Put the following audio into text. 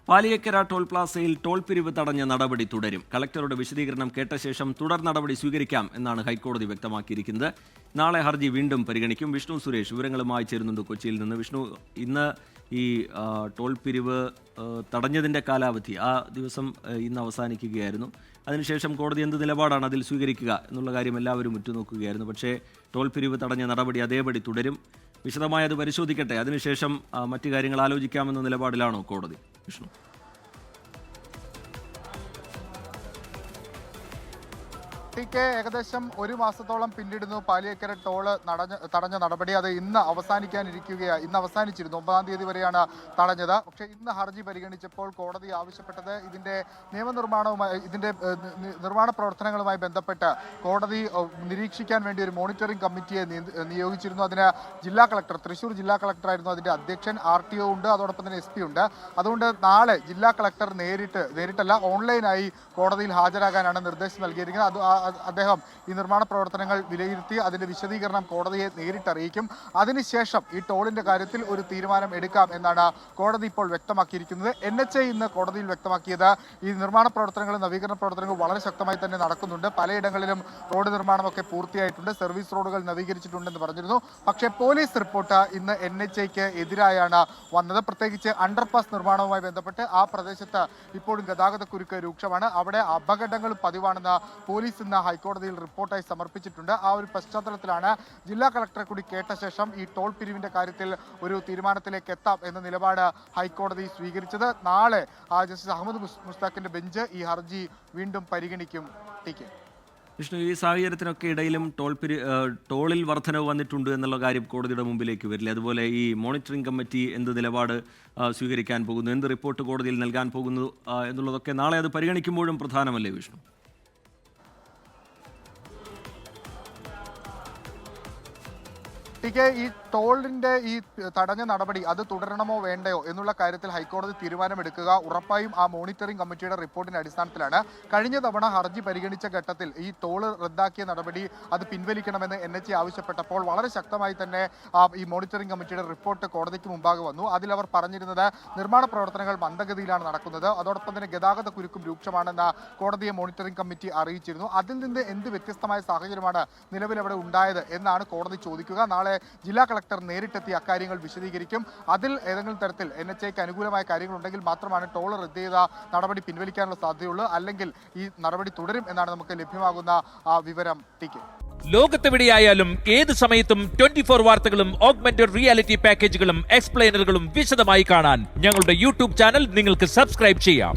Paliyekkara toll പ്ലാസയിൽ toll പിരിവ് തടഞ്ഞ നടപടി തുടരും. കളക്ടറുടെ വിശദീകരണം കേട്ട ശേഷം തുടർ നടപടി സ്വീകരിക്കാം എന്നാണ് ഹൈക്കോടതി വ്യക്തമാക്കിയിരിക്കുന്നത്. നാളെ ഹർജി വീണ്ടും പരിഗണിക്കും. വിഷ്ണു സുരേഷ് വിവരങ്ങളുമായി ചേരുന്നുണ്ട് കൊച്ചിയിൽ നിന്ന്. വിഷ്ണു, ഇന്ന് ഈ ടോൾ പിരിവ് തടഞ്ഞതിൻ്റെ കാലാവധി ആ ദിവസം ഇന്ന് അവസാനിക്കുകയായിരുന്നു. അതിനുശേഷം കോടതി എന്ത് നിലപാടാണ് അതിൽ സ്വീകരിക്കുക എന്നുള്ള കാര്യം എല്ലാവരും ഉറ്റുനോക്കുകയായിരുന്നു. പക്ഷേ ടോൾ പിരിവ് തടഞ്ഞ നടപടി അതേപടി തുടരും. വിശദമായി അത് പരിശോധിക്കട്ടെ, അതിനുശേഷം മറ്റു കാര്യങ്ങൾ ആലോചിക്കാമെന്ന നിലപാടിലാണോ കോടതി? വിഷ്ണു. ഏകദേശം ഒരു മാസത്തോളം പിന്നിടുന്നു പാലിയേക്കര ടോള് തടഞ്ഞ നടപടി. അത് ഇന്ന് അവസാനിച്ചിരുന്നു. 9-ാം തീയതി വരെയാണ് തടഞ്ഞത്. പക്ഷേ ഇന്ന് ഹർജി പരിഗണിച്ചപ്പോൾ കോടതി ആവശ്യപ്പെട്ടത് ഇതിന്റെ നിർമ്മാണ പ്രവർത്തനങ്ങളുമായി ബന്ധപ്പെട്ട് കോടതി നിരീക്ഷിക്കാൻ വേണ്ടി ഒരു മോണിറ്ററിംഗ് കമ്മിറ്റിയെ നിയോഗിച്ചിരുന്നു. അതിന് ജില്ലാ കളക്ടർ, തൃശ്ശൂർ ജില്ലാ കളക്ടറായിരുന്നു അതിന്റെ അധ്യക്ഷൻ. RTO ഉണ്ട്, അതോടൊപ്പം തന്നെ SP ഉണ്ട്. അതുകൊണ്ട് നാളെ ജില്ലാ കളക്ടർ നേരിട്ടല്ല ഓൺലൈനായി കോടതിയിൽ ഹാജരാകാനാണ് നിർദ്ദേശം നൽകിയിരിക്കുന്നത്. അദ്ദേഹം ഈ നിർമ്മാണ പ്രവർത്തനങ്ങൾ വിലയിരുത്തി അതിന്റെ വിശദീകരണം കോടതിയെ നേരിട്ടറിയിക്കും. അതിനുശേഷം ഈ ടോളിന്റെ കാര്യത്തിൽ ഒരു തീരുമാനം എടുക്കാം എന്നാണ് കോടതി ഇപ്പോൾ വ്യക്തമാക്കിയിരിക്കുന്നത്. NHA ഇന്ന് കോടതിയിൽ വ്യക്തമാക്കിയത് ഈ നിർമ്മാണ പ്രവർത്തനങ്ങളും നവീകരണ പ്രവർത്തനങ്ങളും വളരെ ശക്തമായി തന്നെ നടക്കുന്നുണ്ട്. പലയിടങ്ങളിലും റോഡ് നിർമ്മാണമൊക്കെ പൂർത്തിയായിട്ടുണ്ട്, സർവീസ് റോഡുകൾ നവീകരിച്ചിട്ടുണ്ടെന്ന് പറഞ്ഞിരുന്നു. പക്ഷേ പോലീസ് റിപ്പോർട്ട് ഇന്ന് NHAക്ക് എതിരായാണ് വന്നത്. പ്രത്യേകിച്ച് അണ്ടർപാസ് നിർമ്മാണവുമായി ബന്ധപ്പെട്ട് ആ പ്രദേശത്ത് ഇപ്പോഴും ഗതാഗതക്കുരുക്ക് രൂക്ഷമാണ്. അവിടെ അപകടങ്ങൾ പതിവാണെന്ന് പോലീസ് ഇന്ന് ഹൈക്കോടതിയിൽ റിപ്പോർട്ടായി സമർപ്പിച്ചിട്ടുണ്ട്. ആ ഒരു പശ്ചാത്തലത്തിലാണ് ജില്ലാ കളക്ടറെ കൂടി കേട്ട ശേഷം ഈ ടോൾ പിരിവിന്റെ കാര്യത്തിൽ ഒരു തീരുമാനത്തിലേക്ക് എത്താം എന്ന നിലപാട് ഹൈക്കോടതി സ്വീകരിച്ചത്. നാളെ ജസ്റ്റിസ് അഹമ്മദ് മുസ്താഖിന്റെ ബെഞ്ച് ഈ ഹർജി വീണ്ടും പരിഗണിക്കും. വിഷ്ണു, ഈ സാഹചര്യത്തിനൊക്കെ ഇടയിലും ടോളിൽ വർധനവ് വന്നിട്ടുണ്ട് എന്നുള്ള കാര്യം കോടതിയുടെ മുമ്പിലേക്ക് വരില്ലേ? അതുപോലെ ഈ മോണിറ്ററിംഗ് കമ്മിറ്റി എന്ത് നിലപാട് സ്വീകരിക്കാൻ പോകുന്നു, എന്ത് റിപ്പോർട്ട് കോടതിയിൽ നൽകാൻ പോകുന്നു എന്നുള്ളതൊക്കെ നാളെ അത് പരിഗണിക്കുമ്പോഴും പ്രധാനമല്ലേ വിഷ്ണു? ഈ ടോളിന്റെ ഈ തടഞ്ഞ നടപടി അത് തുടരണമോ വേണ്ടയോ എന്നുള്ള കാര്യത്തിൽ ഹൈക്കോടതി തീരുമാനമെടുക്കുക ഉറപ്പായും ആ മോണിറ്ററിംഗ് കമ്മിറ്റിയുടെ റിപ്പോർട്ടിന്റെ അടിസ്ഥാനത്തിലാണ്. കഴിഞ്ഞ തവണ ഹർജി പരിഗണിച്ച ഘട്ടത്തിൽ ഈ ടോള് റദ്ദാക്കിയ നടപടി അത് പിൻവലിക്കണമെന്ന് NHA ആവശ്യപ്പെട്ടപ്പോൾ വളരെ ശക്തമായി തന്നെ ഈ മോണിറ്ററിംഗ് കമ്മിറ്റിയുടെ റിപ്പോർട്ട് കോടതിക്ക് മുമ്പാകെ വന്നു. അതിൽ അവർ പറഞ്ഞിരുന്നത് നിർമ്മാണ പ്രവർത്തനങ്ങൾ മന്ദഗതിയിലാണ് നടക്കുന്നത്, അതോടൊപ്പം തന്നെ ഗതാഗത കുരുക്കും രൂക്ഷമാണെന്ന് കോടതിയെ മോണിറ്ററിംഗ് കമ്മിറ്റി അറിയിച്ചിരുന്നു. അതിൽ നിന്ന് എന്ത് വ്യത്യസ്തമായ സാഹചര്യമാണ് നിലവിൽ അവിടെ ഉണ്ടായത് എന്നാണ് കോടതി ചോദിക്കുക. നാളെ ജില്ലാ കളക്ടർ നേരിട്ടെത്തി അക്കാര്യങ്ങൾ വിശദീകരിക്കും. അതിൽ ഏതെങ്കിലും തരത്തിൽ NHAക്ക് അനുകൂലമായ കാര്യങ്ങളുണ്ടെങ്കിൽ മാത്രമാണ് ടോൾ റദ്ദ് ചെയ്ത നടപടി പിൻവലിക്കാനുള്ള സാധ്യതയുള്ളൂ. അല്ലെങ്കിൽ ഈ നടപടി തുടരും എന്നാണ് നമുക്ക് ലഭ്യമാകുന്ന വിവരം. ലോകത്തെവിടെയായാലും ഏത് സമയത്തും 24 വാർത്തകളും ഓഗ്മെന്റഡ് റിയാലിറ്റി പാക്കേജുകളും എക്സ്പ്ലെയിനറുകളും വിശദമായി കാണാൻ ഞങ്ങളുടെ YouTube ചാനൽ നിങ്ങൾക്ക് സബ്സ്ക്രൈബ് ചെയ്യാം.